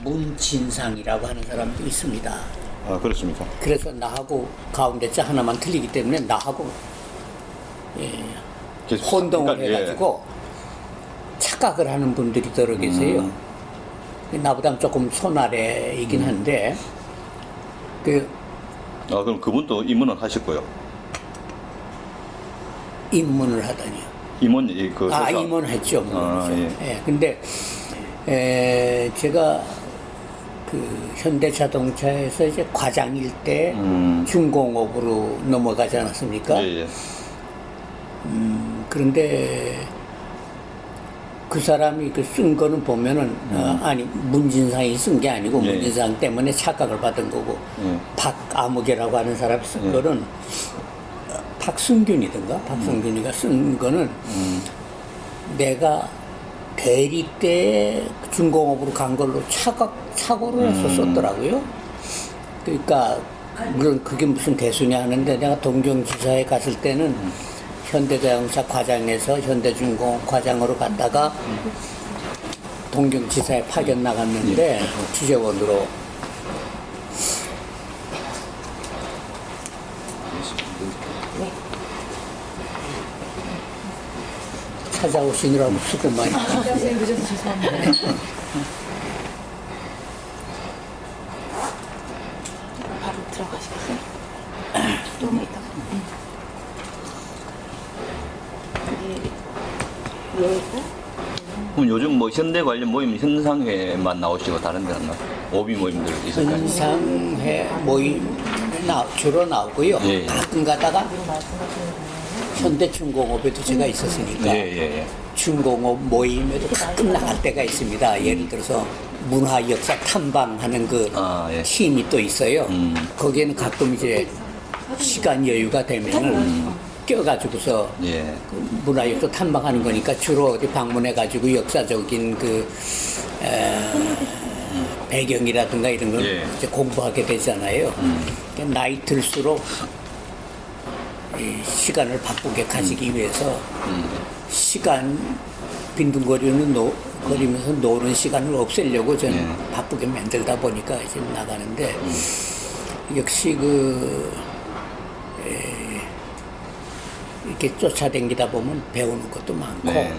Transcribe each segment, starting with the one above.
문진상이라고 하는 사람도 있습니다. 아, 그렇습니까? 그래서 나하고 가운데 자 하나만 틀리기 때문에 나하고 계속 혼동을 그러니까, 해가지고 착각을 하는 분들이 더러 계세요. 나보다 조금 손아래이긴 한데 아, 그럼 그분도 입문을 하셨고요. 입문을 하다니요. 임원, 그, 입문했죠. 아, 예. 예, 근데 제가 그 현대자동차에서 이제 과장일 때 중공업으로 넘어가지 않았습니까? 예, 예. 그런데 그 사람이 그 쓴 거는 보면은 아니 문진상이 쓴 게 아니고 예. 문진상 때문에 착각을 받은 거고 예. 박아무개라고 하는 사람이 쓴 거는 박승균이든가 박승균이가 쓴 거는 내가 대리 때 중공업으로 간 걸로 착오를 해서 썼더라고요. 그러니까 물론 그게 무슨 대수냐 하는데 내가 동경지사에 갔을 때는 현대자동차 과장에서 현대중공업 과장으로 갔다가 동경지사에 파견 나갔는데 취재원으로 찾아오시느라고 수고 많이 선생님 늦어서 죄송합니다. 바로 들어가시겠어요? 조금 있다가. 그럼 요즘 뭐 현대 관련 모임 현상회만 나오시고 다른 데는 오비 모임들 있을까요? 현상회 모임에 주로 나오고요. 예, 예. 가끔 가다가 현대중공업에도 제가 있었으니까 예, 예, 예. 중공업 모임에도 가끔 나갈 때가 있습니다. 예를 들어서 문화 역사 탐방하는 그 예. 팀이 또 있어요. 거기에는 가끔 이제 시간 여유가 되면은 껴가지고서 예. 그 문화 역사 탐방하는 거니까 주로 어디 방문해가지고 역사적인 그 배경이라든가 이런 걸 예. 이제 공부하게 되잖아요. 그러니까 나이 들수록 이 시간을 바쁘게 가지기 위해서 시간 빈둥거리면서 노는 시간을 없애려고 저는 예. 바쁘게 만들다 보니까 이제 나가는데 역시 이렇게 쫓아다니다 보면 배우는 것도 많고 네.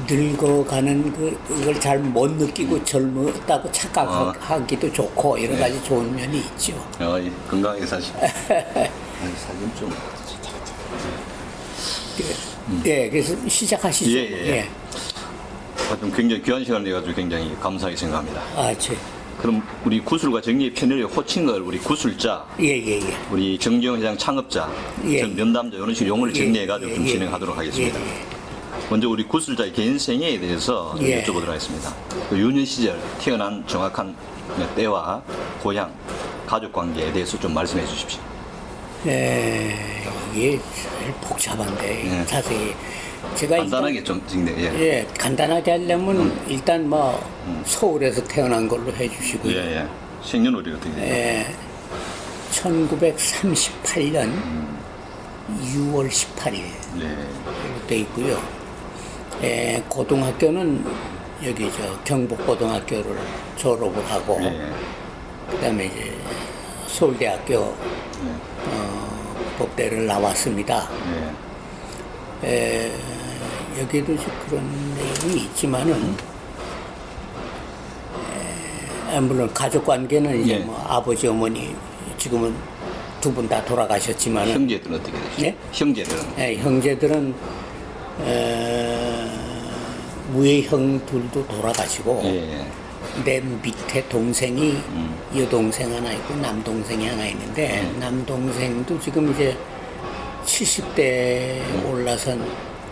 늙어가는 그걸 잘 못 느끼고 젊었다고 착각하기도 좋고 여러 가지 좋은 면이 있죠. 예. 건강하게 사실. 사진 좀. 예, 그래서 시작하시죠. 예, 예. 하여튼 굉장히 귀한 시간을 내가지고 굉장히 감사하게 생각합니다. 그럼 우리 구술과 정리의 편의를 호칭을 우리 구술자, 예. 우리 정경 회장 창업자, 예. 전 면담자 이런 식으로 용어를 정리해가지고 좀 진행하도록 하겠습니다. 먼저 우리 구술자의 개인 생애에 대해서 예. 여쭤보도록 하겠습니다. 그 유년 시절 태어난 정확한 때와 고향, 가족 관계에 대해서 좀 말씀해 주십시오. 이게 제일 복잡한데 예. 자세히 제가 간단하게 좀 정리. 예, 간단하게 하려면 일단 뭐 서울에서 태어난 걸로 해주시고요. 예. 생년월일 어떻게 되죠? 예, 1938년 6월 18일 네. 돼 있고요. 고등학교는 여기 경북고등학교를 졸업을 하고 예. 그다음에 이제 서울대학교 법대를 나왔습니다. 예. 여기에도 그런 내용이 있지만은 물론 가족 관계는 이제 예. 뭐 아버지 어머니 지금은 두 분 다 돌아가셨지만은 형제들은 어떻게 되시죠? 네? 형제들은 형제들은 위에 형 둘도 돌아가시고 예. 내 밑에 동생이 여동생 하나 있고 남동생이 하나 있는데 남동생도 지금 이제 70대 올라선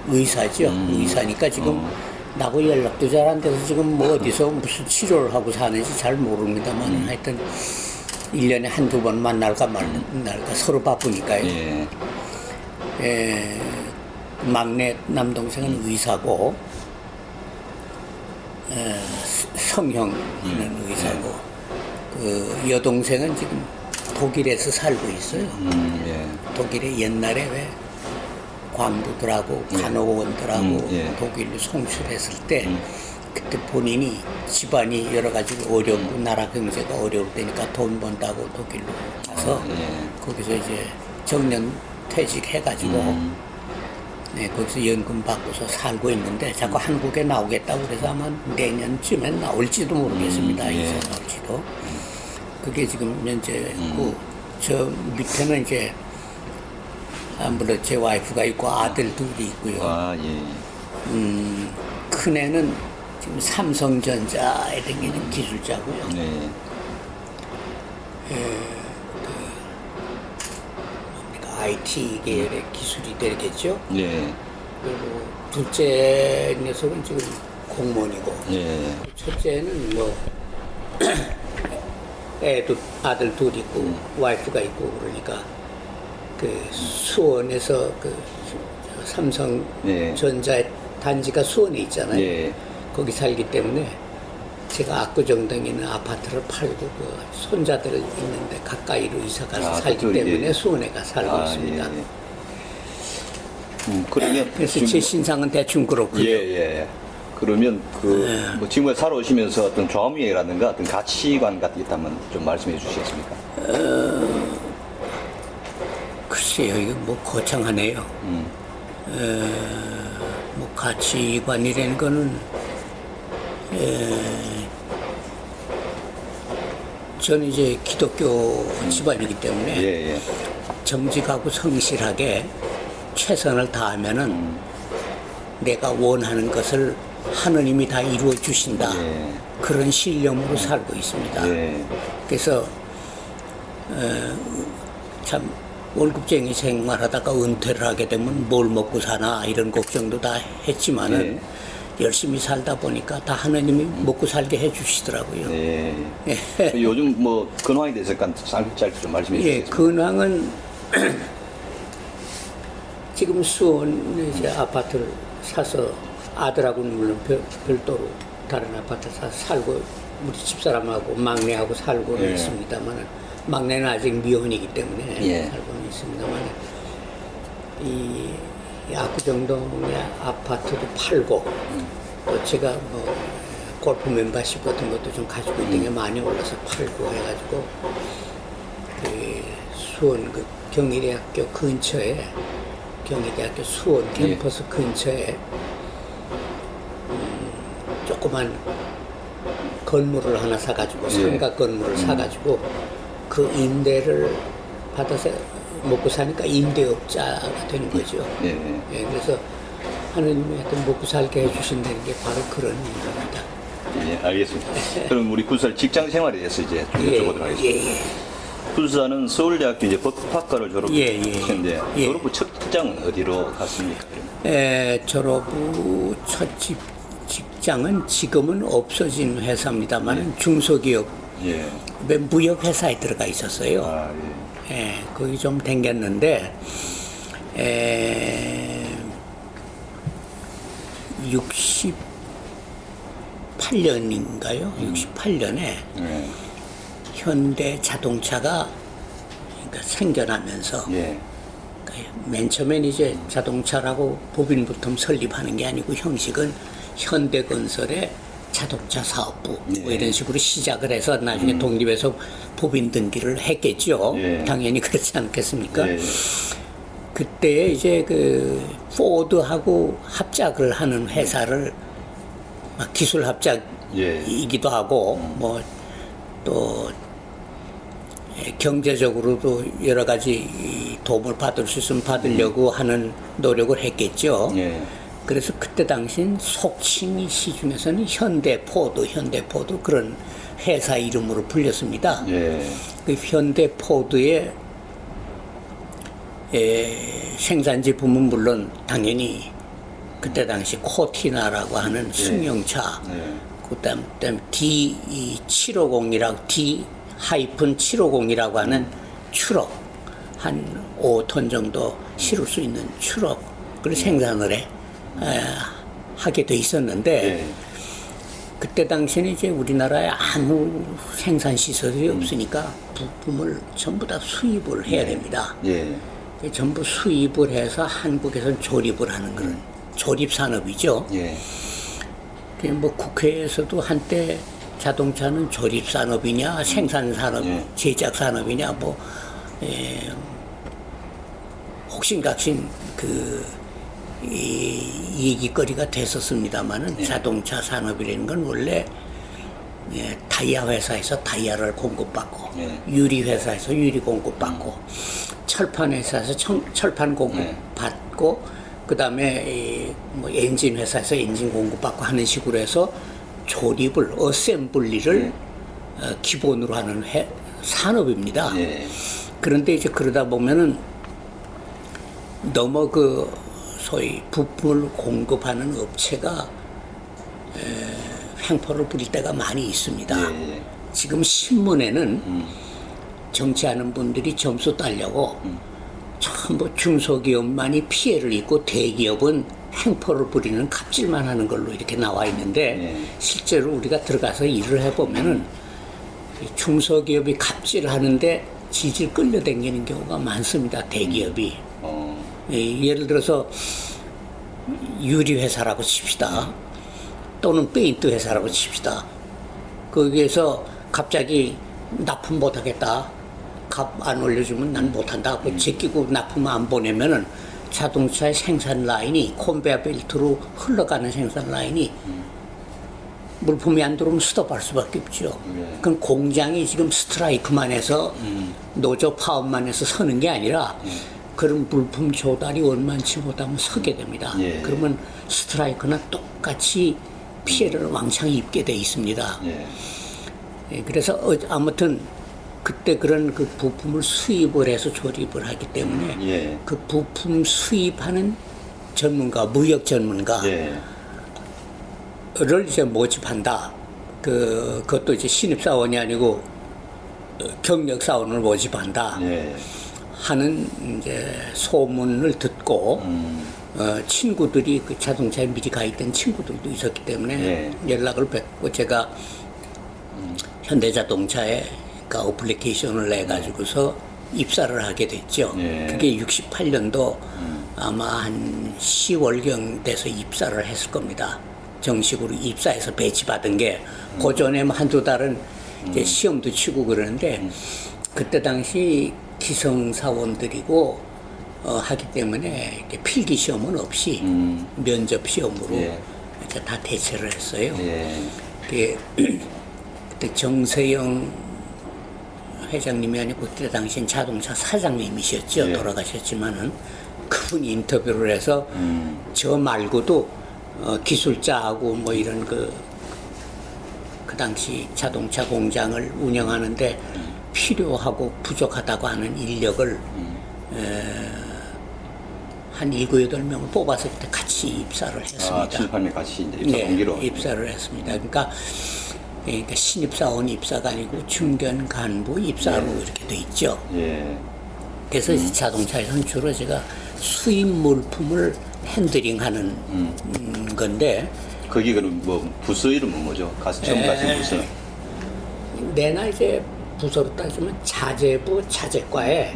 의사죠. 의사니까 지금 나하고 연락도 잘 안 돼서 지금 뭐 어디서 무슨 치료를 하고 사는지 잘 모릅니다만 하여튼 1년에 한두 번 만날까 말까 서로 바쁘니까요. 예. 막내 남동생은 의사고 성형은 의사고 그 여동생은 지금 독일에서 살고 있어요. 예. 독일에 옛날에 왜 광부들하고 간호원들하고 예. 독일로 송출했을 때 그때 본인이 집안이 여러 가지로 어렵고 나라 경제가 어려울 때니까 돈 번다고 독일로 가서 거기서 이제 정년 퇴직해가지고 네, 거기서 연금 받고서 살고 있는데 자꾸 한국에 나오겠다고 그래서 아마 내년쯤엔 나올지도 모르겠습니다. 이사 나올지도. 그게 지금 현재 저 밑에는 이제 아무래도 제 와이프가 있고 아들 둘이 있고요. 아, 예. 큰 애는 지금 삼성전자에 다니는 기술자고요. 네. IT 계열의 기술이 되겠죠. 네. 그리고 둘째 녀석은 지금 공무원이고, 예. 첫째는 뭐 애도 아들 둘 있고 와이프가 있고 그러니까 그 수원에서 그 삼성전자의 단지가 수원에 있잖아요. 예. 거기 살기 때문에 제가 압구정동에 있는 아파트를 팔고 그 손자들 있는데 가까이로 이사 가서 살기 그쪽, 때문에 예. 수원에 가 살고 있습니다. 예. 그러면 그래서 지금- 제 신상은 대충 그렇고요. 예. 그러면 뭐 지금까지 살아오시면서 어떤 좌우명이라든가 어떤 가치관 같은 게 있다면 좀 말씀해 주시겠습니까? 글쎄요, 이거 뭐 거창하네요. 뭐 가치관이라는 거는 저는 이제 기독교 집안이기 때문에 예. 정직하고 성실하게 최선을 다하면은 내가 원하는 것을 하느님이 다 이루어 주신다. 예. 그런 신념으로 살고 있습니다. 예. 그래서 참 월급쟁이 생활하다가 은퇴를 하게 되면 뭘 먹고 사나 이런 걱정도 다 했지만은 열심히 살다 보니까 다 하느님이 먹고 살게 해주시더라고요. 예. 요즘 뭐 근황에 대해서 약간 짧게 좀 말씀해 예, 주시겠습니까? 근황은 지금 수원에 이제 아파트를 사서 아들하고는 물론 별도로 다른 아파트 사서 살고 우리 집사람하고 막내하고 살고는 있습니다만 막내는 아직 미혼이기 때문에 살고는 있습니다만 이 압구정동의 아파트도 팔고 또 제가 뭐 골프 멤버십 같은 것도 좀 가지고 있던 게 많이 올라서 팔고 해가지고 그 수원 그 경희대학교 근처에 경희대학교 수원 캠퍼스 근처에 조그만 건물을 하나 사가지고 상가 건물을 사가지고 그 임대를 받아서 먹고 사니까 임대업자가 되는 거죠. 그래서 하느님이 하여튼 먹고 살게 해주신다는 게 바로 그런 의미입니다. 예, 알겠습니다. 그럼 우리 구수사 직장 생활에 대해서 이제 좀 여쭤보도록 하겠습니다. 구수사는 서울대학교 이제 법학과를 졸업하셨는데 졸업 후 첫 직장은 어디로 갔습니까? 졸업 후 첫 직장은 지금은 없어진 회사입니다만 중소기업 무역 회사에 들어가 있었어요. 거기 좀 댕겼는데 68년인가요? 68년에 현대 자동차가 그러니까 생겨나면서 맨 처음엔 이제 자동차라고 법인부터 설립하는 게 아니고 형식은 현대건설의 자동차 사업부 뭐 이런 식으로 시작을 해서 나중에 독립해서 법인 등기를 했겠죠. 당연히 그렇지 않겠습니까? 그때 이제 그 포드하고 합작을 하는 회사를 기술 합작이기도 하고 뭐 또 경제적으로도 여러 가지 도움을 받을 수 있으면 받으려고 하는 노력을 했겠죠. 그래서 그때 당시엔 속칭이 시중에서는 현대포드 그런 회사 이름으로 불렸습니다. 그 현대포드의 생산 제품은 물론 당연히 그때 당시 코티나라고 하는 승용차, 그다음 D750이라고 D-750이라고 하는 트럭 한 5톤 정도 실을 수 있는 트럭을 생산을 하게 돼 있었는데 그때 당시에는 이제 우리나라에 아무 생산 시설이 없으니까 부품을 전부 다 수입을 해야 됩니다. 전부 수입을 해서 한국에서 조립을 하는 그런 조립 산업이죠. 뭐 국회에서도 한때 자동차는 조립 산업이냐 생산 산업, 예. 제작 산업이냐 뭐 혹신각신 이 얘기거리가 됐었습니다만은 자동차 산업이라는 건 원래 타이어 회사에서 타이어를 공급받고 유리 회사에서 유리 공급받고 철판 회사에서 철판 공급받고 그다음에 뭐 엔진 회사에서 엔진 공급받고 하는 식으로 해서 조립을 어셈블리를 기본으로 하는 산업입니다. 그런데 이제 그러다 보면은 너무 소위 부품을 공급하는 업체가 횡포를 부릴 때가 많이 있습니다. 지금 신문에는 정치하는 분들이 점수 따려고 전부 중소기업만이 피해를 입고 대기업은 횡포를 부리는 갑질만 하는 걸로 이렇게 나와 있는데 실제로 우리가 들어가서 일을 해보면은 중소기업이 갑질하는데 질질 끌려다니는 경우가 많습니다. 대기업이. 예를 들어서 유리회사라고 칩시다. 또는 페인트 회사라고 칩시다. 거기에서 갑자기 납품 못하겠다. 값 안 올려주면 난 못한다. 하고 제끼고 납품 안 보내면은 자동차의 생산 라인이 컨베어 벨트로 흘러가는 생산 라인이 물품이 안 들어오면 스톱할 수밖에 없죠. 그럼 공장이 지금 스트라이크만 해서 노조 파업만 해서 서는 게 아니라 그런 물품 조달이 원만치 못하면 서게 됩니다. 그러면 스트라이크나 똑같이 피해를 왕창 입게 돼 있습니다. 그래서 아무튼 그때 그런 그 부품을 수입을 해서 조립을 하기 때문에 그 부품 수입하는 전문가, 무역 전문가를 이제 모집한다. 그것도 이제 신입사원이 아니고 경력사원을 모집한다. 하는 이제 소문을 듣고 친구들이 그 자동차에 미리 가 있던 친구들도 있었기 때문에 연락을 뵙고 제가 현대자동차에 그 어플리케이션을 내 가지고서 입사를 하게 됐죠. 그게 68년도 아마 한 10월경 돼서 입사를 했을 겁니다. 정식으로 입사해서 배치받은 게 고전에 한두 달은 이제 시험도 치고 그러는데 그때 당시 기성사원들이고 하기 때문에 필기 시험은 없이 면접 시험으로 이제 다 대체를 했어요. 그때 정세영 회장님이 아니고 그때 당시엔 자동차 사장님이셨죠. 돌아가셨지만은 그분이 인터뷰를 해서 저 말고도 기술자하고 뭐 이런 그 당시 자동차 공장을 운영하는데 필요하고 부족하다고 하는 인력을 한 7, 8명을 뽑아서 그때 같이 입사를 했습니다. 7, 8명 같이 이제 입사 동기로. 입사를 했습니다. 그러니까 신입사원 입사가 아니고 중견 간부 입사로 이렇게 돼 있죠. 그래서 자동차에서는 주로 제가 수입 물품을 핸들링하는 건데. 거기 그럼 뭐 부서 이름은 뭐죠? 처음 가신 부서? 내나 이제 부서로 따지면 자재부 자재과에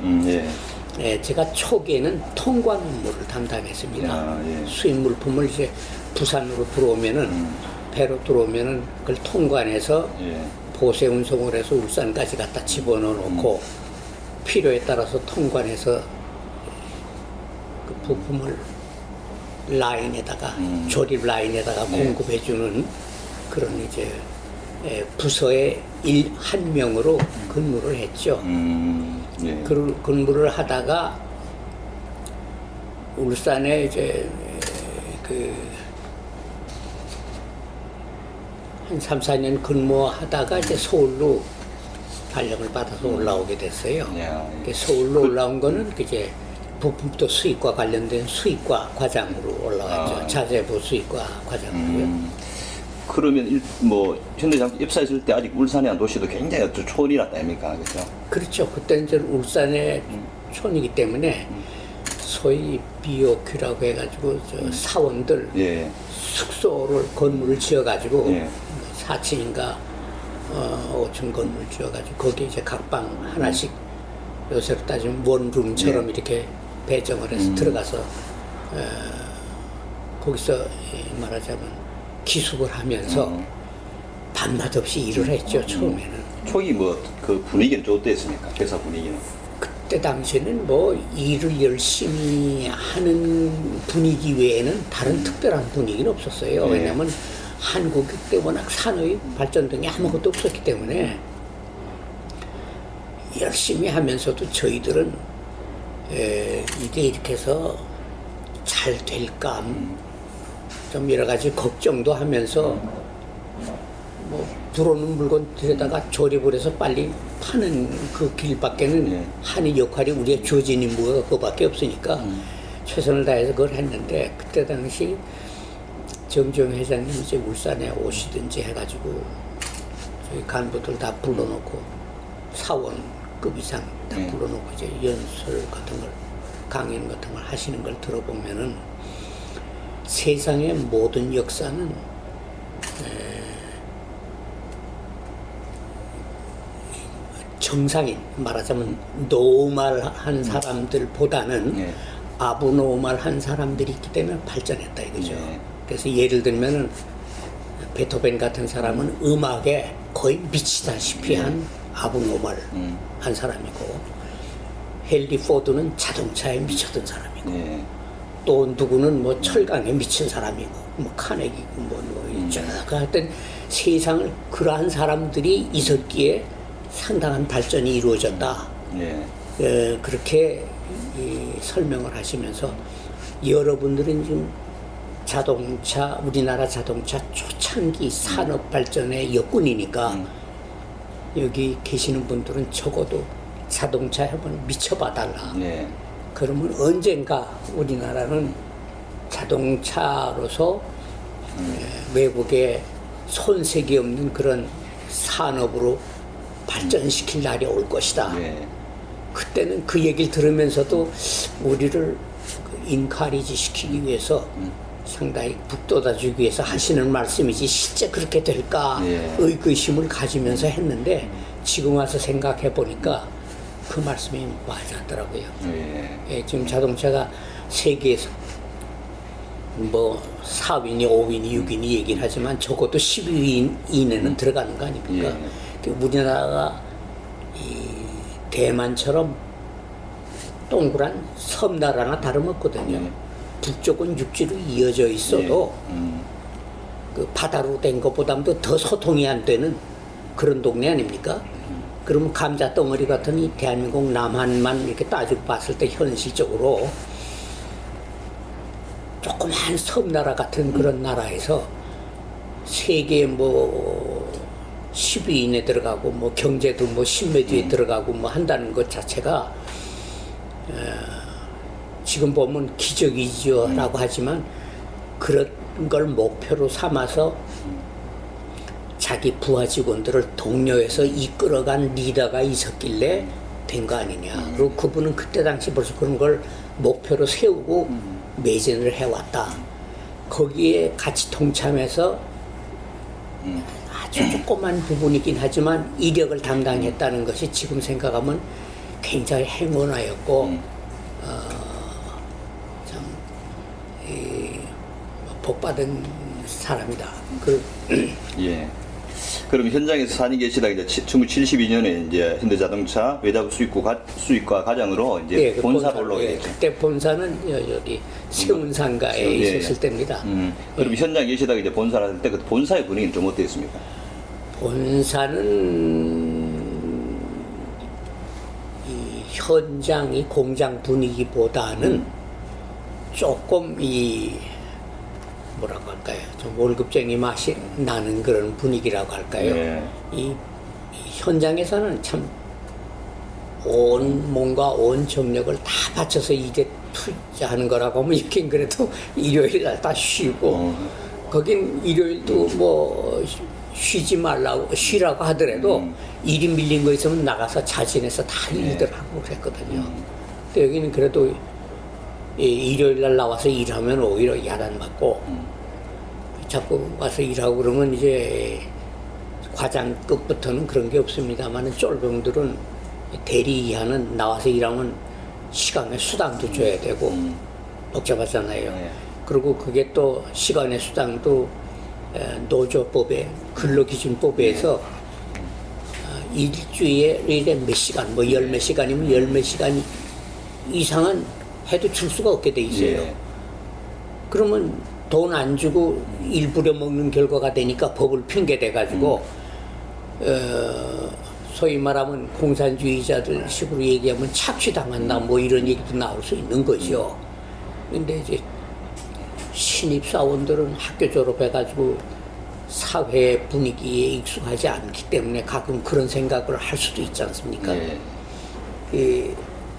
제가 초기에는 통관 업무를 담당했습니다. 수입 물품을 이제 부산으로 들어오면은 배로 들어오면은 그걸 통관해서 보세 운송을 해서 울산까지 갖다 집어넣어 놓고 필요에 따라서 통관해서 그 부품을 라인에다가 조립 라인에다가 공급해주는 그런 이제 부서의 한 명으로 근무를 했죠. 그 근무를 하다가 울산에 이제 한 3, 4년 근무하다가 이제 서울로 발령을 받아서 올라오게 됐어요. 서울로 올라온 거는 이제 부품도 수입과 관련된 수입과 과장으로 올라왔죠. 자재부 수입과 과장으로요. 그러면 뭐 현대자동차 입사했을 때 아직 울산의 도시도 굉장히 촌이랐다 아닙니까? 그렇죠? 그렇죠. 그때 이제 울산의 촌이기 때문에 소위 BOQ라고 해가지고 저 사원들 숙소를 건물을 지어가지고 4층인가 5층 건물 지어가지고 거기에 이제 각방 하나씩 요새로 따지면 원룸처럼 이렇게 배정을 해서 들어가서 거기서 말하자면 기숙을 하면서 밤낮 없이 일을 했죠. 처음에는. 초기 뭐 그 분위기는 좀 어땠습니까? 회사 분위기는? 그때 당시에는 뭐 일을 열심히 하는 분위기 외에는 다른 특별한 분위기는 없었어요. 네. 왜냐하면 한국 그때 워낙 산업이 발전등이 아무것도 없었기 때문에 열심히 하면서도 저희들은 이게 이렇게 해서 잘 될까 좀 여러 가지 걱정도 하면서 뭐 들어오는 물건 들여다가 조립을 해서 빨리 파는 그 길밖에는 네. 하는 역할이 우리의 주어진 임무가 그거밖에 없으니까 최선을 다해서 그걸 했는데 그때 당시 정주영 회장님 이제 울산에 오시든지 해가지고 저희 간부들 다 불러놓고 사원급 이상 다 네. 불러놓고 이제 연설 같은 걸 강연 같은 걸 하시는 걸 들어보면은 세상의 모든 역사는 정상인 말하자면 노멀한 사람들보다는 네. 아브노멀한 사람들이 있기 때문에 발전했다 이거죠. 네. 그래서 예를 들면은 베토벤 같은 사람은 음악에 거의 미치다시피 한 아브노멀한 사람이고 헨리 포드는 자동차에 미쳤던 사람이고 네. 또 누구는 뭐 철강에 미친 사람이고 뭐 카네기고 하여튼 세상을 그러한 사람들이 있었기에 상당한 발전이 이루어졌다. 네. 그렇게 설명을 하시면서 여러분들은 지금 자동차 우리나라 자동차 초창기 산업 발전의 역군이니까 여기 계시는 분들은 적어도 자동차에 한번 미쳐봐달라. 네. 그러면 언젠가 우리나라는 자동차로서 외국에 손색이 없는 그런 산업으로 발전시킬 날이 올 것이다. 네. 그때는 그 얘기를 들으면서도 우리를 인카리지 시키기 위해서 상당히 북돋아주기 위해서 하시는 말씀이지 실제 그렇게 될까 네. 의구심을 가지면서 했는데 지금 와서 생각해 보니까 그 말씀이 맞았더라고요. 네. 예, 지금 자동차가 세계에서 뭐 4위니 5위니 6위니 얘기를 하지만 적어도 10위 이내는 들어가는 거 아닙니까? 예. 우리나라가 이 대만처럼 동그란 섬나라나 다름없거든요. 북쪽은 육지로 이어져 있어도 그 바다로 된 것보다도 더 소통이 안 되는 그런 동네 아닙니까? 그러면 감자 덩어리 같은 이 대한민국 남한만 이렇게 따지고 봤을 때 현실적으로 조그만 섬나라 같은 그런 나라에서 세계 뭐 10위 이내 들어가고 뭐 경제도 뭐 10몇 위에 들어가고 뭐 한다는 것 자체가 지금 보면 기적이죠 라고 하지만 그런 걸 목표로 삼아서 자기 부하 직원들을 독려해서 이끌어간 리더가 있었길래 된 거 아니냐. 그리고 그분은 그때 당시 벌써 그런 걸 목표로 세우고 매진을 해왔다. 거기에 같이 동참해서 아주 조그만 부분이긴 하지만 이력을 담당했다는 것이 지금 생각하면 굉장히 행운하였고 참 복받은 사람이다. 예. 그럼 현장에서 산이 계시다 이제 1972년에 이제 현대자동차 외자부 수입과 과장으로 이제 예, 그 본사로 올라오게 됐죠. 그때 본사는 여기 세운상가에 예, 있었을 때입니다. 그럼 현장에 계시다가 이제 본사를 할 때 그 본사의 분위기는 좀 어땠습니까? 본사는 이 현장, 공장 분위기보다는 조금 뭐라고 할까요? 좀 월급쟁이 맛이 나는 그런 분위기라고 할까요? 네. 이 현장에서는 참 뭔가 온 정력을 다 바쳐서 이제 투자하는 거라고 하면 이렇게 그래도 일요일 날 다 쉬고 거긴 일요일도 뭐 쉬라고 하더라도 일이 밀린 거 있으면 나가서 자진해서 다 일들 하고 그랬거든요. 근데 여기는 그래도 일요일 날 나와서 일하면 오히려 야단 맞고 자꾸 와서 일하고 그러면 이제 과장급부터는 그런 게 없습니다만 쫄병들은 대리 이하는 나와서 일하면 시간에 수당도 줘야 되고 복잡하잖아요. 그리고 그게 또 시간의 수당도 노조법에 근로기준법에서 일주일에 몇 시간, 뭐 열 몇 시간이면 열 몇 시간 이상은 해도 줄 수가 없게 돼 있어요. 예. 그러면 돈 안 주고 일부려 먹는 결과가 되니까 법을 핑계대 가지고 소위 말하면 공산주의자들 식으로 얘기하면 착취당한다 뭐 이런 얘기도 나올 수 있는 거죠. 근데 이제 신입사원들은 학교 졸업해가지고 사회 분위기에 익숙하지 않기 때문에 가끔 그런 생각을 할 수도 있지 않습니까?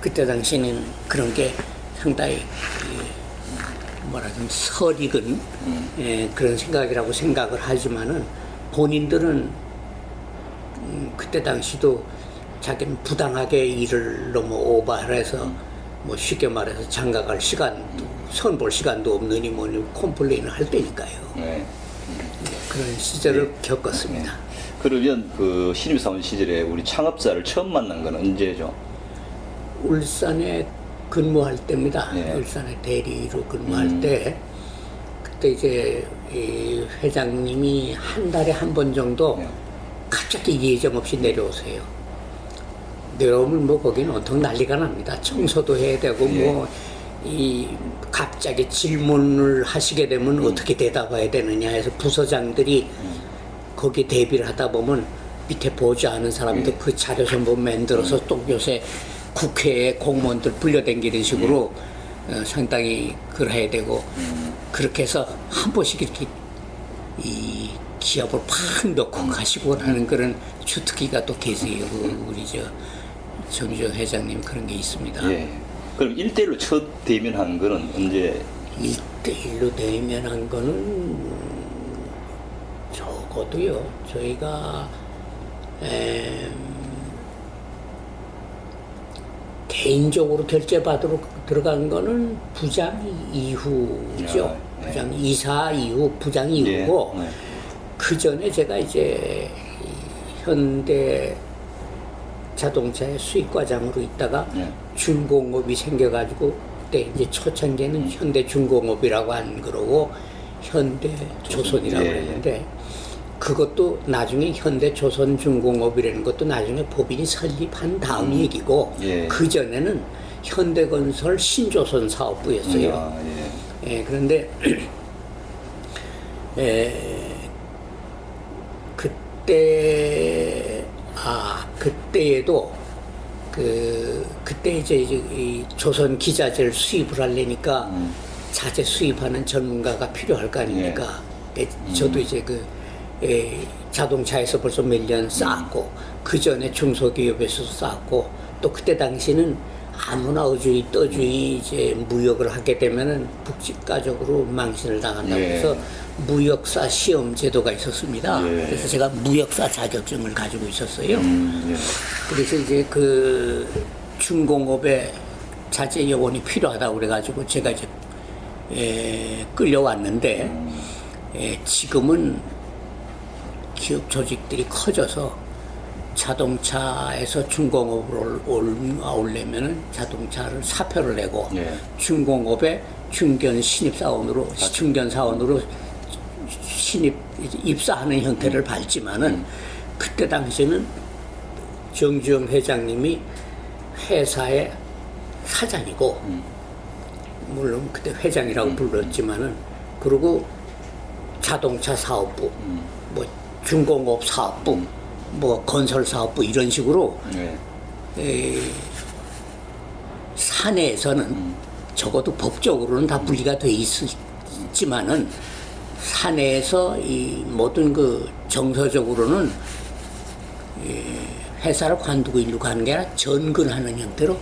그때 당시에는 그런 게 상당히 뭐라든 설익은 그런 생각이라고 생각을 하지만은 본인들은 그때 당시도 자기는 부당하게 일을 너무 오버해서 뭐 쉽게 말해서 장가갈 시간도 선볼 시간도 없느니 뭐니 컴플레인을 할 때니까요. 네. 그런 시절을 겪었습니다. 그러면 그 신입사원 시절에 우리 창업자를 처음 만난 건 언제죠? 울산에 근무할 때입니다. 네. 울산에 대리로 근무할 때 그때 이제 이 회장님이 한 달에 한 번 정도 네. 갑자기 예정 없이 내려오세요. 내려오면 뭐 거기는 온통 난리가 납니다. 청소도 해야 되고 뭐 이 갑자기 질문을 하시게 되면 어떻게 대답해야 되느냐 해서 부서장들이 거기에 대비를 하다 보면 밑에 보지 않은 사람들 그 자료선보 만들어서 또 요새 국회에 공무원들 불려다니는 식으로 상당히 그래야 되고 그렇게 해서 한 번씩 이렇게 이 기업을 팍 넣고 가시고 하는 그런 주특기가 또 계세요. 우리 저 정주영 회장님 그런 게 있습니다. 예. 그럼 1대1로 첫 대면한 거는 언제? 1대1로 대면한 거는 적어도요. 저희가 개인적으로 결제받으러 들어간 거는 부장 이후죠. 부장 이사 이후 부장 이후고 그 전에 제가 이제 현대 자동차의 수익과장으로 있다가 중공업이 생겨가지고 그때 이제 초창기에는 현대중공업이라고 안 그러고 현대조선이라고 했는데 그것도 나중에 현대조선중공업이라는 것도 나중에 법인이 설립한 다음 얘기고 그 전에는 현대건설 신조선 사업부였어요. 그런데 그때에도 그때 이제 이 조선 기자재를 수입을 하려니까 자재 수입하는 전문가가 필요할 거 아닙니까? 저도 이제 자동차에서 벌써 몇 년 쌓았고 그 전에 중소기업에서도 쌓았고 또 그때 당시는 아무나 어주의 떠주의 이제 무역을 하게 되면은 국가적으로 망신을 당한다고 해서 무역사 시험 제도가 있었습니다. 그래서 제가 무역사 자격증을 가지고 있었어요. 그래서 이제 그 중공업에 자재 요원이 필요하다고 그래가지고 제가 이제 끌려왔는데 지금은 기업 조직들이 커져서 자동차에서 중공업으로 오려면은 자동차를 사표를 내고 중공업에 중견 신입사원으로 중견 사원으로 신입 입사하는 형태를 밟지만은 그때 당시에는 정주영 회장님이 회사의 사장이고 물론 그때 회장이라고 불렀지만은 그리고 자동차 사업부 뭐 중공업 사업부 뭐 건설 사업부 이런 식으로 사내에서는 적어도 법적으로는 다 분리가 돼 있지만은 사내에서 이 모든 그 정서적으로는 회사를 관두고 일로 가는 게 아니라 전근하는 형태로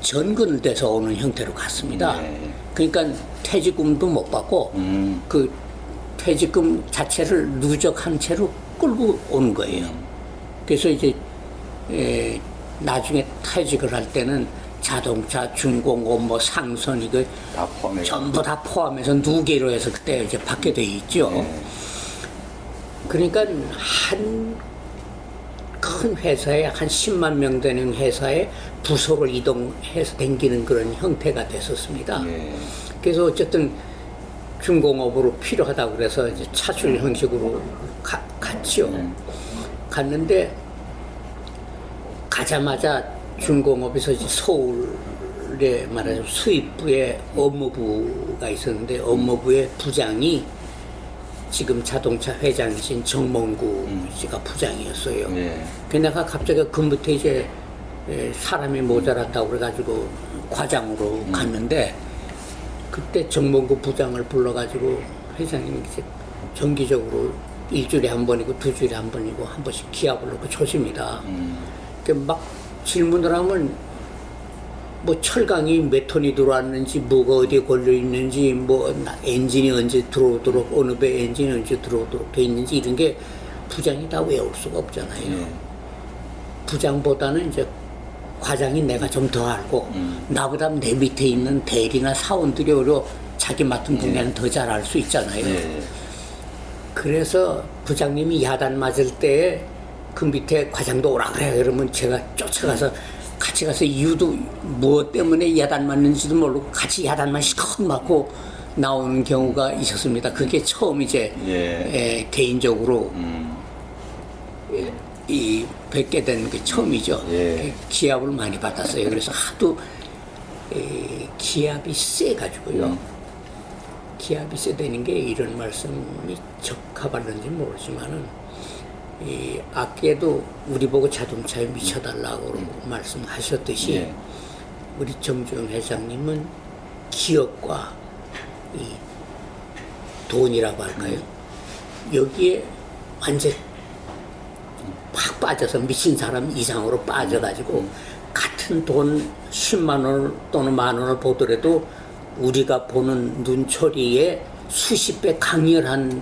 전근을 돼서 오는 형태로 갔습니다. 그러니까 퇴직금도 못 받고 그 퇴직금 자체를 누적한 채로 끌고 오는 거예요. 그래서 이제 나중에 퇴직을 할 때는 자동차, 중공업, 뭐 상선 이거 전부 다 포함해서 누계로 해서 그때 이제 받게 돼 있죠. 그러니까 한 큰 회사에 한 10만 명 되는 회사에 부서를 이동해서 댕기는 그런 형태가 됐었습니다. 그래서 어쨌든 중공업으로 필요하다고 그래서 이제 차출 형식으로 갔죠. 갔는데 가자마자 중공업에서 이제 서울에 말하자면 수입부에 업무부가 있었는데 업무부의 부장이 지금 자동차 회장이신 정몽구 씨가 부장이었어요. 그러다가 갑자기 그 밑에 이제 사람이 모자랐다고 그래가지고 과장으로 갔는데 그때 정몽구 부장을 불러가지고 회장님이 이제 정기적으로 일주일에 한 번이고 두 주일에 한 번이고 한 번씩 기합을 놓고 조십니다. 막 질문을 하면 뭐 철강이 몇 톤이 들어왔는지 뭐가 어디에 걸려 있는지 뭐 엔진이 언제 들어오도록 어느 배 엔진이 언제 들어오도록 돼 있는지 이런 게 부장이 다 외울 수가 없잖아요. 부장보다는 이제 과장이 내가 좀 더 알고 나보다 내 밑에 있는 대리나 사원들이 오히려 자기 맡은 분야는 더 잘 알 수 있잖아요. 그래서 부장님이 야단 맞을 때 그 밑에 과장도 오라 그래. 그러면 제가 쫓아가서 같이 가서 이유도 무엇 때문에 야단 맞는지도 모르고 같이 야단만 시컷 맞고 나오는 경우가 있었습니다. 그게 처음 이제 개인적으로 이 뵙게 된 게 처음이죠. 기합을 많이 받았어요. 그래서 하도 기합이 세가지고요. 기합이 세다는 게 이런 말씀이 적합한지 모르지만은 이 아께도 우리 보고 자동차에 미쳐달라고 말씀하셨듯이 우리 정주영 회장님은 기업과 이 돈이라고 할까요? 여기에 완전 팍 빠져서 미친 사람 이상으로 빠져가지고 같은 돈 10만 원 또는 만 원을 보더라도 우리가 보는 눈초리에 수십 배 강렬한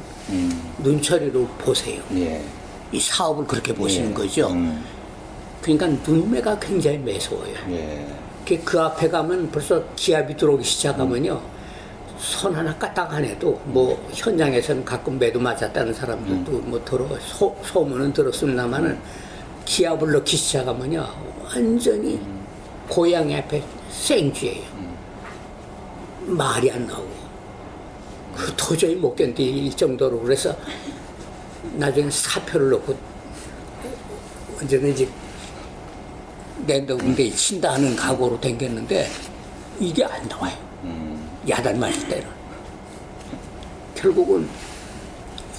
눈초리로 보세요. 이 사업을 그렇게 보시는 거죠. 그러니까 눈매가 굉장히 매서워요. 그 앞에 가면 벌써 기합이 들어오기 시작하면요. 손 하나 까딱 안 해도 뭐 현장에서는 가끔 매도 맞았다는 사람들도 뭐 소문은 들었습니다만은 기합을 넣기 시작하면요. 완전히 고양이 앞에 생쥐예요. 말이 안 나오고. 그 도저히 못 견딜 정도로 그래서 나중에 사표를 넣고 언제든지 낸다는데 친다 하는 각오로 댕겼는데 이게 안 나와요. 야단 맞을 때는. 결국은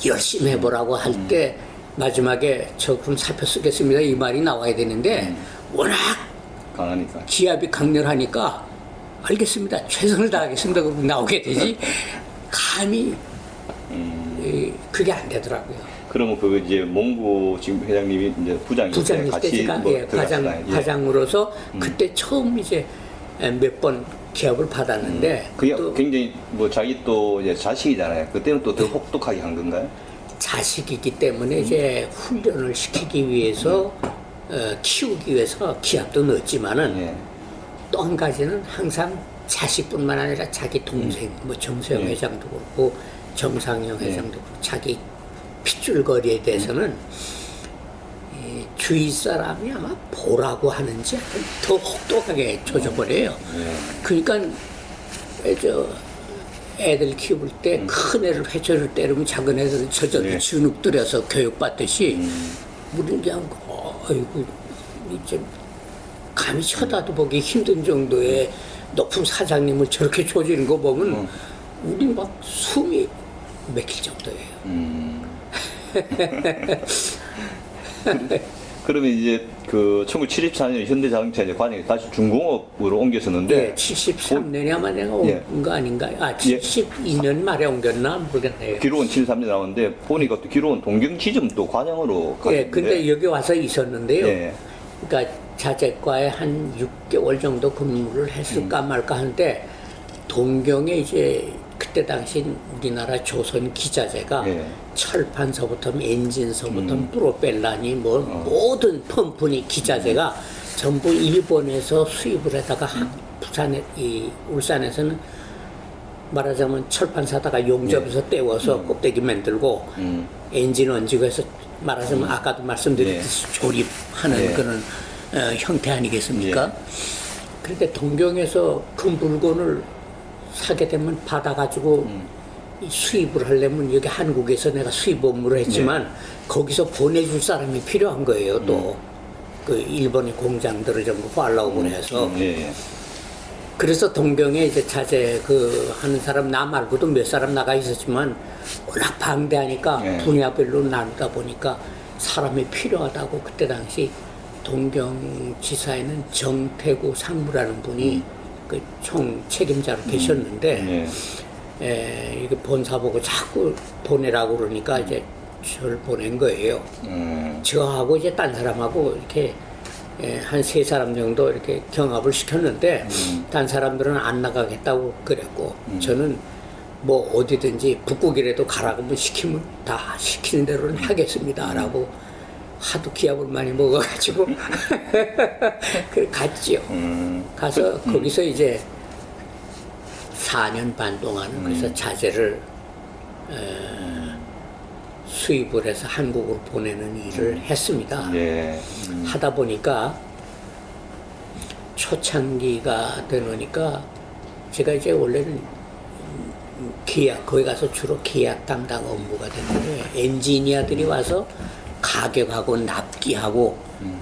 열심히 해보라고 할 때 마지막에 저 그럼 사표 쓰겠습니다 이 말이 나와야 되는데 워낙 강하니까 기압이 강렬하니까 알겠습니다 최선을 다하겠습니다 그러고 나오게 되지 감히 그게 안 되더라고요. 그러면 그 이제 몽구 지금 회장님이 이제 부장일 때 같이 뭐 과장으로서 그때 처음 이제 몇 번 기합을 받았는데 그게 굉장히 뭐 자기 또 이제 자식이잖아요. 그때는 또 더 혹독하게 한 건가요? 자식이기 때문에 이제 훈련을 시키기 위해서 키우기 위해서 기합도 넣었지만은 또 한 가지는 항상 자식뿐만 아니라 자기 동생 뭐 정세영 회장도 그렇고 정상영 회장도 그렇고 자기 핏줄거리에 대해서는 주위 사람이 아마 보라고 하는지 더 혹독하게 조져버려요. 그러니까 애들 키울 때 큰 애를 회초를 때리면 작은 애들은 저절로 주눅 들여서 교육받듯이 우리는 그냥 아이고 이제 감히 쳐다도 보기 힘든 정도의 높은 사장님을 저렇게 조지는 거 보면 우리 막 숨이 막힐 정도예요. 그러면 이제 그 1974년 현대자동차 이제 관행이 다시 중공업으로 옮겼었는데 73년에 아마 내가 온 거 아닌가요? 72년 말에 옮겼나 모르겠네요. 기록은 73년 나오는데 보니까 또 기록은 동경지점 또 관영으로 갔는데 근데 여기 와서 있었는데요. 그러니까 자재과에 한 6개월 정도 근무를 했을까 말까 하는데 동경에 이제 그때 당시 우리나라 조선 기자재가 철판서부터 엔진서부터 프로펠러니 뭐 모든 펌프니 기자재가 전부 일본에서 수입을 해다가 울산에서는 말하자면 철판 사다가 용접해서 떼워서 껍데기 만들고 엔진 얹고 해서 말하자면 아까도 말씀드렸듯이 조립하는 그런 형태 아니겠습니까? 그런데 동경에서 그 물건을 사게 되면 받아가지고 이 수입을 하려면 여기 한국에서 내가 수입 업무를 했지만 거기서 보내줄 사람이 필요한 거예요. 또 그 일본의 공장들을 전부 팔로우를 해서 예. 그래서 동경에 이제 자재 그 하는 사람 나 말고도 몇 사람 나가 있었지만 워낙 방대하니까 분야별로 나누다 보니까 사람이 필요하다고 그때 당시 동경지사에는 정태구 상무라는 분이 그 총 책임자로 계셨는데 이게 본사 보고 자꾸 보내라고 그러니까 이제 저를 보낸 거예요. 저하고 이제 딴 사람하고 이렇게 한 세 사람 정도 이렇게 경합을 시켰는데 딴 사람들은 안 나가겠다고 그랬고 저는 뭐 어디든지 북극이라도 가라고 뭐 시키면 다 시키는 대로는 하겠습니다라고 하도 기합을 많이 먹어가지고 그래 갔지요. 가서 거기서 이제 4년 반 동안은 그래서 자재를 수입을 해서 한국으로 보내는 일을 했습니다. 하다 보니까 초창기가 되니까 제가 이제 원래는 계약, 거기 가서 주로 계약 담당 업무가 됐는데 엔지니어들이 와서 가격하고 납기하고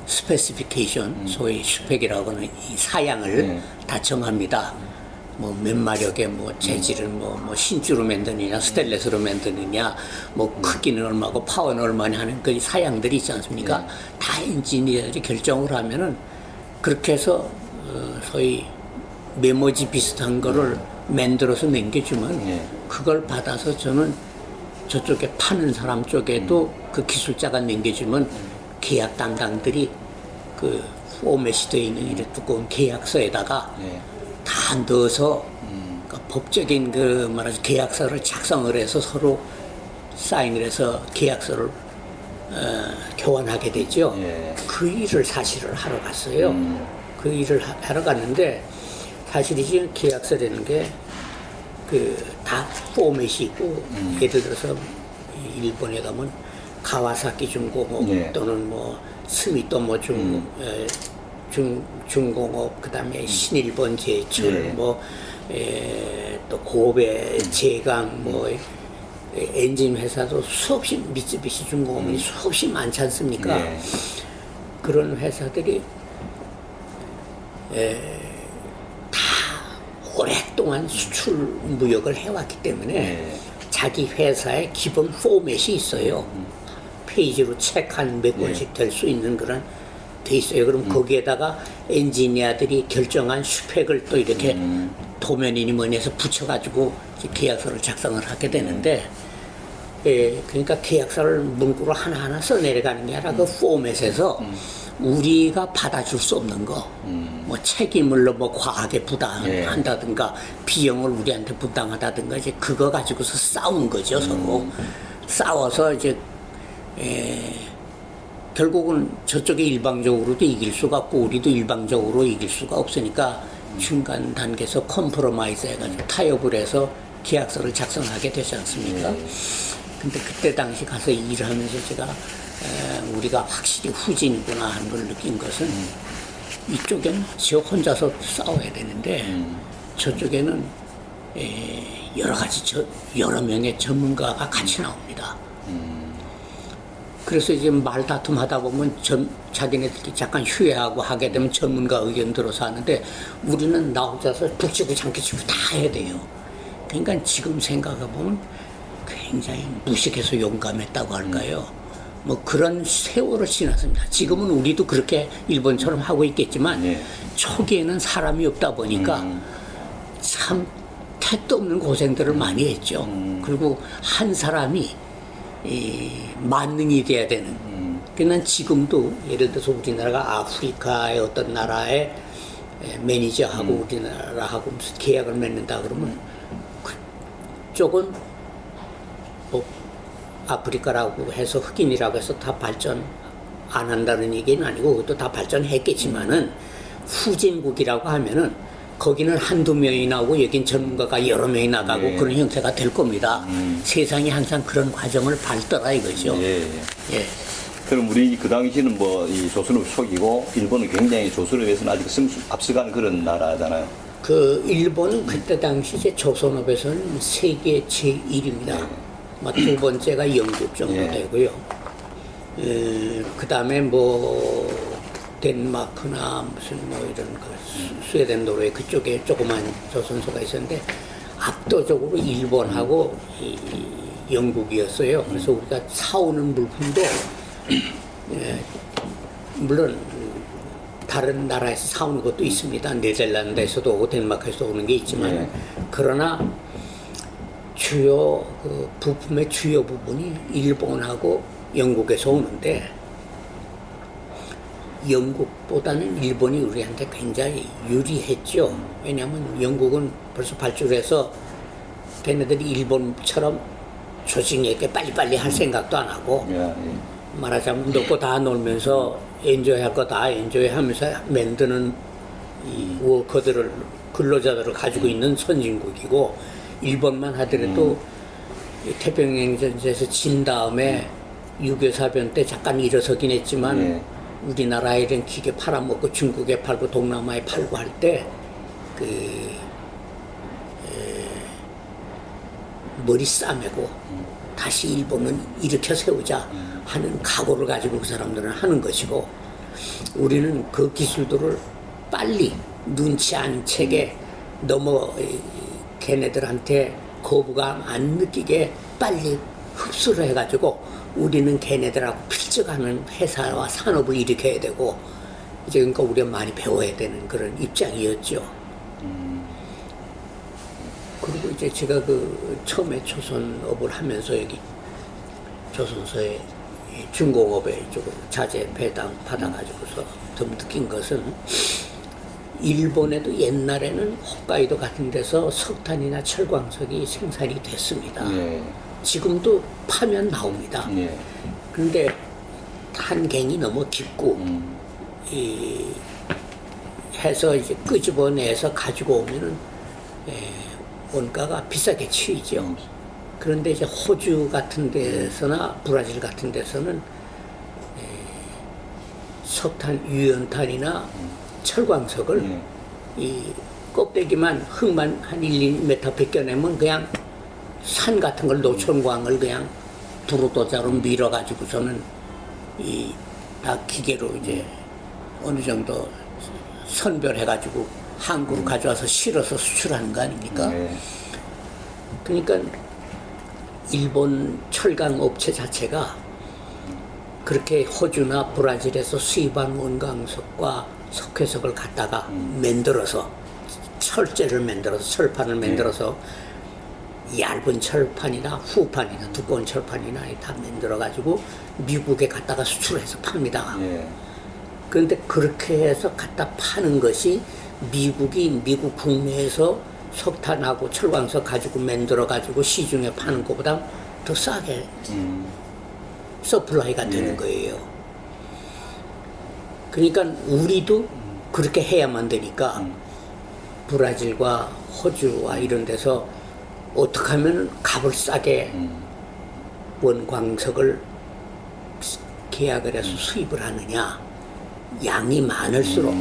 스페시피케이션, 소위 스펙이라고 하는 이 사양을 다 정합니다. 뭐 몇 마력의 뭐 재질을 뭐 신주로 만드느냐 스테인리스로 만드느냐 뭐 크기는 얼마고 파워는 얼마냐 하는 그 사양들이 있지 않습니까? 다 엔지니어들이 결정을 하면은 그렇게 해서 소위 메모지 비슷한 거를 만들어서 남겨주면 그걸 받아서 저는 저쪽에 파는 사람 쪽에도 그 기술자가 남겨주면 계약 담당들이 그 포맷이 되어 있는 이런 두꺼운 계약서에다가 다 넣어서 그러니까 법적인 그 말하자면 계약서를 작성을 해서 서로 사인을 해서 계약서를 교환하게 되죠. 그 일을 사실을 하러 갔어요. 그 일을 하러 갔는데 사실 이제 계약서라는 게 그 다 포맷이 있고 예를 들어서 일본에 가면 가와사키 중공업 또는 뭐 스미토모 중공업 그다음에 신일본 제철 또 고베 제강 뭐 엔진 회사도 수없이 미쓰비시 중공업이 수없이 많지 않습니까? 그런 회사들이 다 오랫동안 수출 무역을 해왔기 때문에 자기 회사의 기본 포맷이 있어요. 페이지로 책 한 몇 권씩 될 수 있는 그런 돼 있어요. 그럼 거기에다가 엔지니어들이 결정한 스펙을 또 이렇게 도면이니 뭐니 해서 붙여가지고 이제 계약서를 작성을 하게 되는데 그러니까 계약서를 문구로 하나하나 써내려가는 게 아니라 그 포맷에서 우리가 받아줄 수 없는 거, 뭐 책임을 뭐 과하게 부담한다든가 비용을 우리한테 부담하다든가 이제 그거 가지고서 싸운 거죠 서로. 싸워서 이제 결국은 저쪽에 일방적으로도 이길 수가 없고 우리도 일방적으로 이길 수가 없으니까 중간 단계에서 컴프로마이즈 해가지고 타협을 해서 계약서를 작성하게 되지 않습니까? 근데 그때 당시 가서 일을 하면서 제가 우리가 확실히 후진이구나 하는 걸 느낀 것은 이쪽에는 저 혼자서 싸워야 되는데 저쪽에는 여러 가지 여러 명의 전문가가 같이 나옵니다. 그래서 이제 말다툼 하다 보면 자기네들끼리 잠깐 휴회하고 하게 되면 전문가 의견 들어서 하는데 우리는 나 혼자서 북치고 장기치고 다 해야 돼요. 그러니까 지금 생각해보면 굉장히 무식해서 용감했다고 할까요? 뭐 그런 세월을 지났습니다. 지금은 우리도 그렇게 일본처럼 하고 있겠지만 초기에는 사람이 없다 보니까 참 택도 없는 고생들을 많이 했죠. 그리고 한 사람이 만능이 돼야 되는. 그난 지금도 예를 들어서 우리나라가 아프리카의 어떤 나라의 매니저하고 우리나라하고 무슨 계약을 맺는다 그러면 그쪽은 뭐 아프리카라고 해서 흑인이라고 해서 다 발전 안 한다는 얘기는 아니고 그것도 다 발전했겠지만은 후진국이라고 하면은 거기는 한두 명이 나오고 여긴 전문가가 여러 명이 나가고 그런 형태가 될 겁니다. 세상이 항상 그런 과정을 밟더라 이거죠. 그럼 우리 그 당시는 뭐 이 조선을 속이고 일본은 굉장히 조선에 비해서는 아직 앞서간 그런 나라잖아요. 그 일본은 그때 당시 이제 조선업에서는 세계 제1입니다. 두 번째가 영국 정도 예. 되고요. 그 다음에 뭐 덴마크나 무슨 뭐 이런 그 스웨덴, 노르웨이 그쪽에 조그만 조선소가 있었는데 압도적으로 일본하고 이 영국이었어요. 그래서 우리가 사오는 물품도 물론 다른 나라에서 사오는 것도 있습니다. 네덜란드에서도 오고 덴마크에서 오는 게 있지만 그러나 주요 그 부품의 주요 부분이 일본하고 영국에서 오는데 영국보다는 일본이 우리한테 굉장히 유리했죠. 왜냐하면 영국은 벌써 발주해서 걔네들이 일본처럼 조직 있게 빨리빨리 할 생각도 안 하고 말하자면 놓고 다 놀면서 엔조이 할 거 다 엔조이 하면서 만드는 이 워커들을 근로자들을 가지고 있는 선진국이고 일본만 하더라도 태평양 전쟁에서 진 다음에 6.25 사변 때 잠깐 일어서긴 했지만 우리나라에 이런 기계 팔아먹고 중국에 팔고 동남아에 팔고 할 때 머리 싸매고 다시 일본은 일으켜 세우자 하는 각오를 가지고 그 사람들은 하는 것이고 우리는 그 기술들을 빨리 눈치 안 채게 너무 걔네들한테 거부감 안 느끼게 빨리 흡수를 해가지고 우리는 걔네들하고 필적하는 회사와 산업을 일으켜야 되고 이제 그러니까 우리가 많이 배워야 되는 그런 입장이었죠. 그리고 이제 제가 그 처음에 조선업을 하면서 여기 조선소에 중공업에 이쪽으로 자재 배당 받아가지고서 좀 느낀 것은 일본에도 옛날에는 홋카이도 같은 데서 석탄이나 철광석이 생산이 됐습니다. 지금도 파면 나옵니다. 그런데 한갱이 너무 깊고 해서 이제 끄집어내서 가지고 오면은 원가가 비싸게 치이죠. 그런데 이제 호주 같은 데서나 브라질 같은 데서는 석탄, 유연탄이나 철광석을 이 껍데기만 흙만 한 1, 2m 벗겨내면 그냥 산 같은 걸 노천광을 그냥 두루도자로 밀어가지고서는 이 다 기계로 이제 어느 정도 선별해가지고 항구로 가져와서 실어서 수출하는 거 아닙니까? 그러니까 일본 철강 업체 자체가 그렇게 호주나 브라질에서 수입한 원광석과 석회석을 갖다가 만들어서 철제를 만들어서 철판을 만들어서 얇은 철판이나 후판이나 두꺼운 철판이나 다 만들어 가지고 미국에 갖다가 수출해서 팝니다. 그런데 그렇게 해서 갖다 파는 것이 미국 국내에서 석탄하고 철광석 가지고 만들어 가지고 시중에 파는 것보다 더 싸게 서플라이가 되는 거예요. 그러니까 우리도 그렇게 해야만 되니까 브라질과 호주와 이런 데서 어떻게 하면 값을 싸게 원광석을 계약을 해서 수입을 하느냐. 양이 많을수록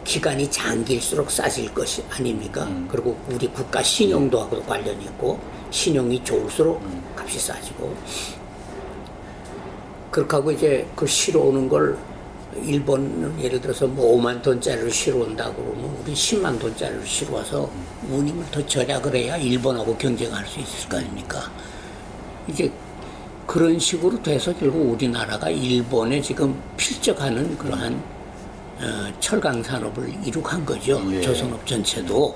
기간이 장길수록 싸질 것이 아닙니까? 그리고 우리 국가 신용도하고도 관련이 있고 신용이 좋을수록 값이 싸지고 그렇게 하고 이제 그 실어오는 걸 일본은 예를 들어서 뭐 5만 톤짜리를 실어온다고 그러면 우리 10만 톤짜리를 실어와서 운임을 더 절약을 해야 일본하고 경쟁할 수 있을 거 아닙니까? 이제 그런 식으로 돼서 결국 우리나라가 일본에 지금 필적하는 그러한 철강 산업을 이룩한 거죠. 조선업 전체도.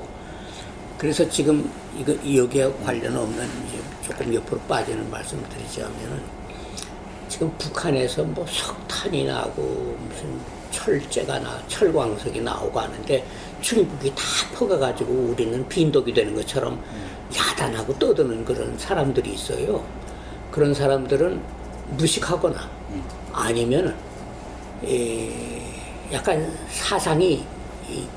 그래서 지금 이거 여기에 관련 없는 이제 조금 옆으로 빠지는 말씀을 드리자면은 지금 북한에서 뭐 석탄이 나고 무슨 철제가 철광석이 나오고 하는데 중국이 다 퍼가가지고 우리는 빈독이 되는 것처럼 야단하고 떠드는 그런 사람들이 있어요. 그런 사람들은 무식하거나 아니면은 약간 사상이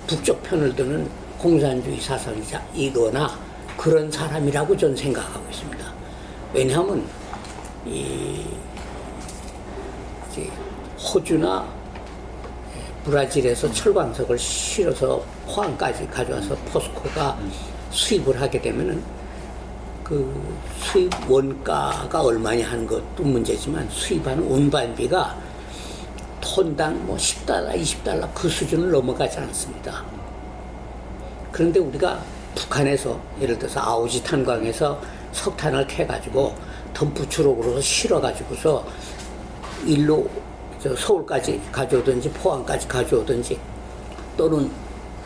북쪽 편을 드는 공산주의 사상이거나 그런 사람이라고 저는 생각하고 있습니다. 왜냐하면 호주나 브라질에서 철광석을 실어서 포항까지 가져와서 포스코가 수입을 하게 되면은 그 수입 원가가 얼마냐 하는 것도 문제지만 수입하는 운반비가 톤당 뭐 10달러, 20달러 그 수준을 넘어가지 않습니다. 그런데 우리가 북한에서 예를 들어서 아오지 탄광에서 석탄을 캐가지고 덤프 트럭으로 실어가지고서 일로 저 서울까지 가져오든지 포항까지 가져오든지 또는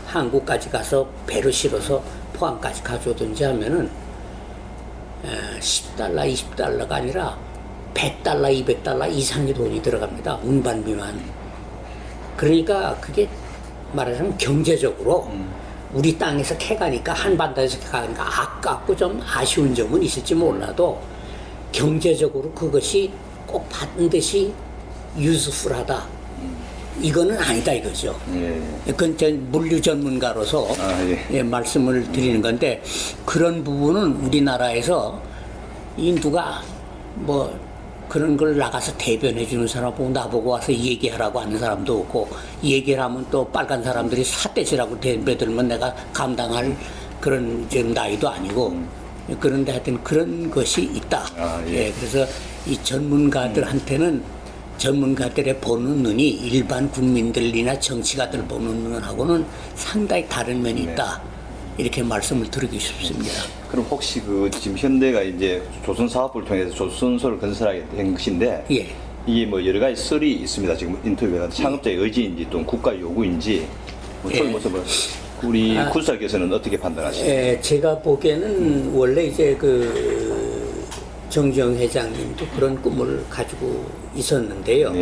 한국까지 가서 배를 실어서 포항까지 가져오든지 하면은 10달러, 20달러가 아니라 100달러, 200달러 이상의 돈이 들어갑니다. 운반비만. 그러니까 그게 말하자면 경제적으로 우리 땅에서 캐가니까 한반도에서 캐가니까 아깝고 좀 아쉬운 점은 있을지 몰라도 경제적으로 그것이 꼭 반드시 유스풀하다. 이거는 아니다 이거죠. 그건 전 물류 전문가로서 말씀을 드리는 건데 그런 부분은 우리나라에서 이 누가 뭐 그런 걸 나가서 대변해 주는 사람 보고 나보고 와서 얘기하라고 하는 사람도 없고 얘기를 하면 또 빨간 사람들이 삿대질하고 대변들면 내가 감당할 그런 지금 나이도 아니고 그런데 하여튼 그런 것이 있다. 그래서 이 전문가들한테는 전문가들의 보는 눈이 일반 국민들이나 정치가들 보는 눈하고는 상당히 다른 면이 있다. 이렇게 말씀을 드리고 싶습니다. 그럼 혹시 그 지금 현대가 이제 조선 사업부를 통해서 조선소를 건설하게 된 것인데 이게 뭐 여러 가지 썰이 있습니다. 지금 인터뷰가 창업자의 의지인지 또 국가 요구인지 뭐 우리 구수사께서는 어떻게 판단하십니까? 제가 보기에는 원래 이제 그 정주영 회장님도 그런 꿈을 가지고 있었는데요.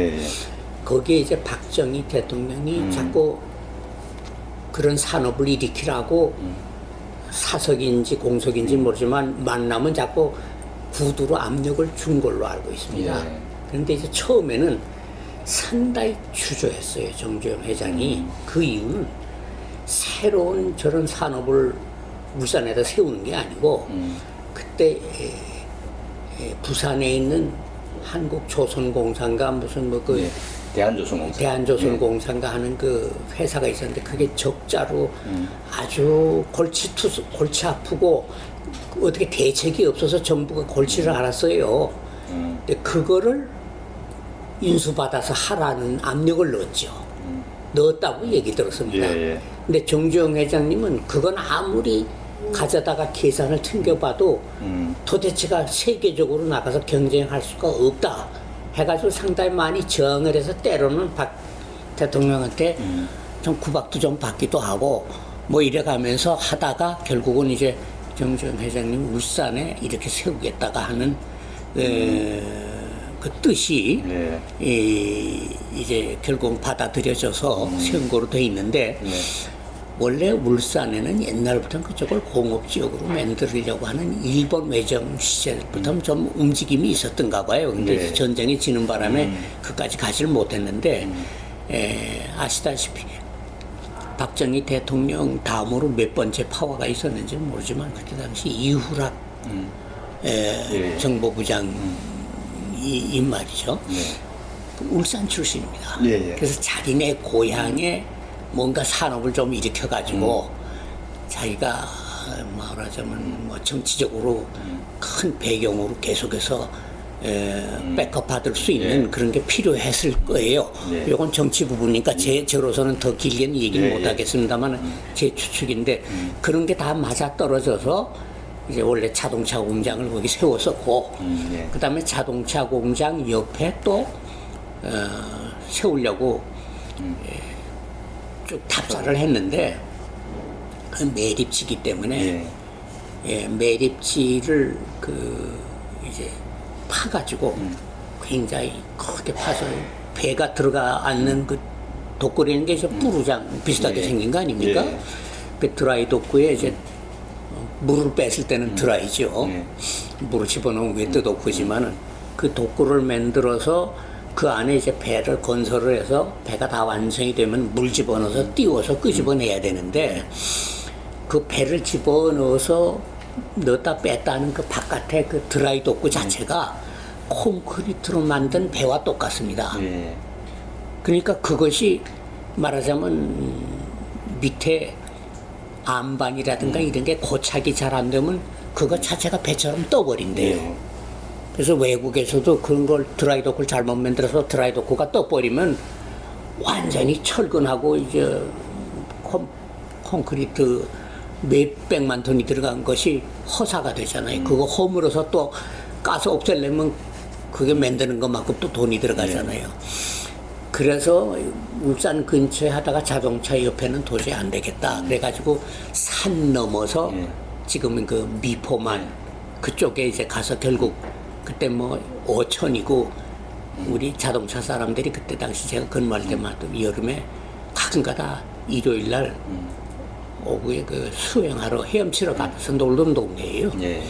거기에 이제 박정희 대통령이 자꾸 그런 산업을 일으키라고 사석인지 공석인지 모르지만 만나면 자꾸 구두로 압력을 준 걸로 알고 있습니다. 그런데 이제 처음에는 상당히 주저했어요. 정주영 회장이. 그 이유는 새로운 저런 산업을 울산에다 세우는 게 아니고 그때 부산에 있는 한국조선공사인가 무슨 뭐 그 대한조선공사인가 하는 그 회사가 있었는데 그게 적자로 아주 골치 아프고 어떻게 대책이 없어서 정부가 골치를 앓았어요. 근데 그거를 인수받아서 하라는 압력을 넣었죠. 넣었다고 얘기 들었습니다. 근데 정주영 회장님은 그건 아무리 가져다가 계산을 튕겨봐도 도대체가 세계적으로 나가서 경쟁할 수가 없다 해가지고 상당히 많이 저항을 해서 때로는 박 대통령한테 좀 구박도 좀 받기도 하고 뭐 이래가면서 하다가 결국은 이제 정주영 회장님 울산에 이렇게 세우겠다가 하는 그 뜻이 이제 결국 받아들여져서 세운 거로 돼 있는데 원래 울산에는 옛날부터 그쪽을 공업지역으로 만들려고 하는 일본 외정 시절부터 좀 움직임이 있었던가 봐요. 근데 전쟁이 지는 바람에 그까지 가지를 못했는데 아시다시피 박정희 대통령 다음으로 몇 번째 파워가 있었는지는 모르지만 그때 당시 이후락 정보부장이 말이죠. 울산 출신입니다. 그래서 자기네 고향에 뭔가 산업을 좀 일으켜가지고 자기가 말하자면 뭐 정치적으로 큰 배경으로 계속해서 백업 받을 수 있는 그런 게 필요했을 거예요. 이건 정치 부분이니까 저로서는 더 길게는 얘기를 못 하겠습니다만 제 추측인데 그런 게 다 맞아 떨어져서 이제 원래 자동차 공장을 거기 세웠었고 그 다음에 자동차 공장 옆에 또 세우려고 쭉 답사를 했는데 그 매립지기 때문에 매립지를 그 이제 파가지고 굉장히 크게 파서 배가 들어가 앉는 그 독구라는 게 이제 뿌루장 비슷하게 생긴 거 아닙니까? 그 드라이 독구에 이제 물을 뺐을 때는 드라이죠. 물을 집어넣은 게 또 독구지만은 그 독구를 만들어서 그 안에 이제 배를 건설을 해서 배가 다 완성이 되면 물 집어넣어서 띄워서 끄집어내야 되는데 그 배를 집어넣어서 넣었다 뺐다 하는 그 바깥에 그 드라이 독구 자체가 콘크리트로 만든 배와 똑같습니다. 그러니까 그것이 말하자면 밑에 안반이라든가 이런 게 고착이 잘 안 되면 그거 자체가 배처럼 떠버린대요. 예. 그래서 외국에서도 그런 걸 드라이도크를 잘못 만들어서 드라이도크가 떠버리면 완전히 철근하고 이제 콘크리트 몇백만 톤이 들어간 것이 허사가 되잖아요. 그거 허물어서 또 가서 없애려면 그게 만드는 것만큼 또 돈이 들어가잖아요. 그래서 울산 근처에 하다가 자동차 옆에는 도저히 안 되겠다. 그래가지고 산 넘어서 지금은 그 미포만 그쪽에 이제 가서 결국 그때 뭐 5천이고 우리 자동차 사람들이 그때 당시 제가 근무할 때마다 여름에 가끔가다 일요일 날 오후에 그 수영하러 헤엄치러 가서 놀던 동네예요. 예.